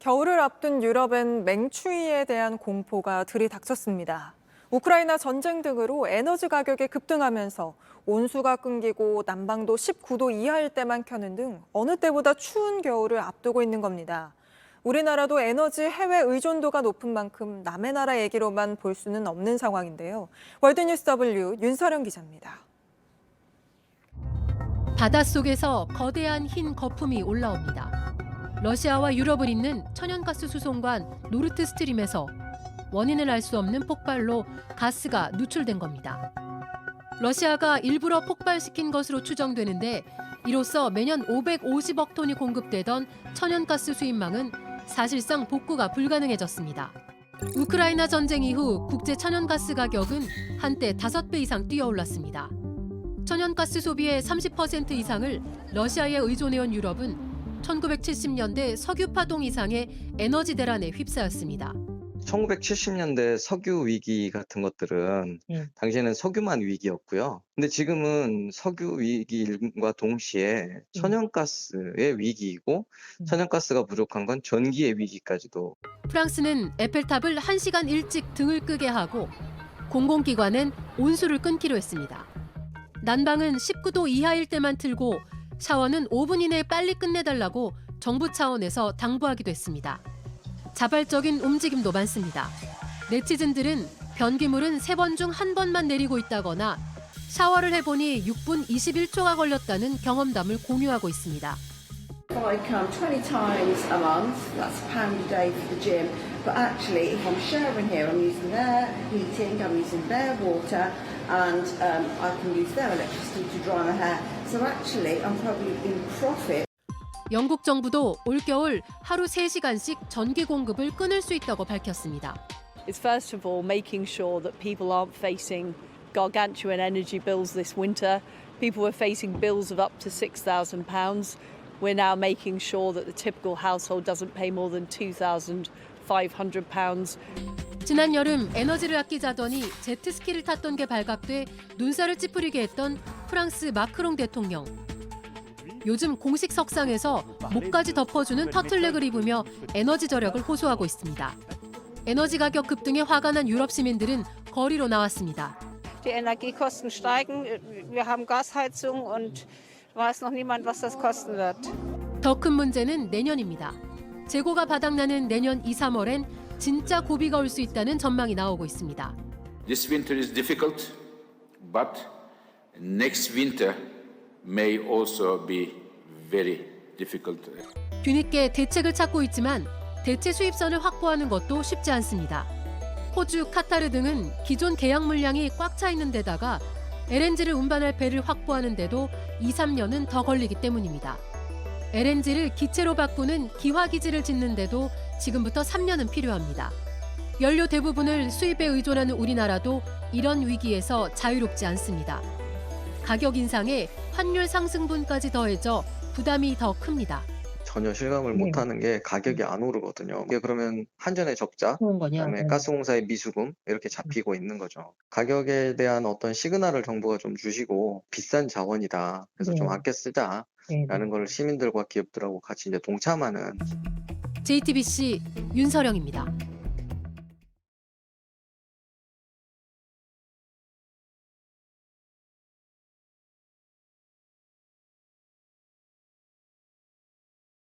겨울을 앞둔 유럽엔 맹추위에 대한 공포가 들이닥쳤습니다. 우크라이나 전쟁 등으로 에너지 가격이 급등하면서 온수가 끊기고 난방도 19도 이하일 때만 켜는 등 어느 때보다 추운 겨울을 앞두고 있는 겁니다. 우리나라도 에너지 해외 의존도가 높은 만큼 남의 나라 얘기로만 볼 수는 없는 상황인데요. 월드뉴스 W 윤서령 기자입니다. 바닷속에서 거대한 흰 거품이 올라옵니다. 러시아와 유럽을 잇는 천연가스 수송관 노르트 스트림에서 원인을 알 수 없는 폭발로 가스가 누출된 겁니다. 러시아가 일부러 폭발시킨 것으로 추정되는데 이로써 매년 550억 톤이 공급되던 천연가스 수입망은 사실상 복구가 불가능해졌습니다. 우크라이나 전쟁 이후 국제 천연가스 가격은 한때 5배 이상 뛰어올랐습니다. 천연가스 소비의 30% 이상을 러시아에 의존해온 유럽은 1970년대 석유 파동 이상의 에너지 대란에 휩싸였습니다. 1970년대 석유 위기 같은 것들은 당시에는 석유만 위기였고요. 근데 지금은 석유 위기과 동시에 천연가스의 위기이고 천연가스가 부족한 건 전기의 위기까지도. 프랑스는 에펠탑을 1시간 일찍 등을 끄게 하고 공공기관은 온수를 끊기로 했습니다. 난방은 19도 이하일 때만 틀고 샤워는 5분 이내에 빨리 끝내달라고 정부 차원에서 당부하기도 했습니다. 자발적인 움직임도 많습니다. 네티즌들은 변기물은 3번 중 1번만 내리고 있다거나 샤워를 해보니 6분 21초가 걸렸다는 경험담을 공유하고 있습니다. I come 20 times a month, that's £1 a day for the gym, but actually if I'm showering here I'm using their heating, I'm using their water and I can use their electricity to dry my hair. So actually I'm probably in profit. 영국 정부도 올겨울 하루 3시간씩 전기 공급을 끊을 수 있다고 밝혔습니다. It's first of all making sure that people aren't facing gargantuan energy bills this winter. People were facing bills of up to £6,000. We're now making sure that the typical household doesn't pay more than £2,500. 지난 여름 에너지를 아끼자더니 제트스키를 탔던 게 발각돼 눈살을 찌푸리게 했던 프랑스 마크롱 대통령. 요즘 공식 석상에서 목까지 덮어주는 터틀넥을 입으며 에너지 절약을 호소하고 있습니다. 에너지 가격 급등에 화가 난 유럽 시민들은 거리로 나왔습니다. Die Energiekosten steigen. Wir haben Gasheizung und weiß noch niemand, was das kosten wird. 더 큰 문제는 내년입니다. 재고가 바닥나는 내년 2, 3월엔 진짜 고비가 올 수 있다는 전망이 나오고 있습니다. This winter is difficult, but next winter may also be very difficult. 뒤늦게 대책을 찾고 있지만 대체 수입선을 확보하는 것도 쉽지 않습니다. 호주, 카타르 등은 기존 계약 물량이 꽉 차 있는 데다가 LNG를 운반할 배를 확보하는 데도 2, 3년은 더 걸리기 때문입니다. LNG를 기체로 바꾸는 기화기지를 짓는데도 지금부터 3년은 필요합니다. 연료 대부분을 수입에 의존하는 우리나라도 이런 위기에서 자유롭지 않습니다. 가격 인상에 환율 상승분까지 더해져 부담이 더 큽니다. 전혀 실감을 못하는 게 가격이 안 오르거든요. 이게 그러면 한전의 적자, 그다음에 가스공사의 미수금 이렇게 잡히고 있는 거죠. 가격에 대한 어떤 시그널을 정부가 좀 주시고 비싼 자원이다. 그래서 좀 아껴 쓰자라는 걸 시민들과 기업들하고 같이 이제 동참하는. JTBC 윤서령입니다.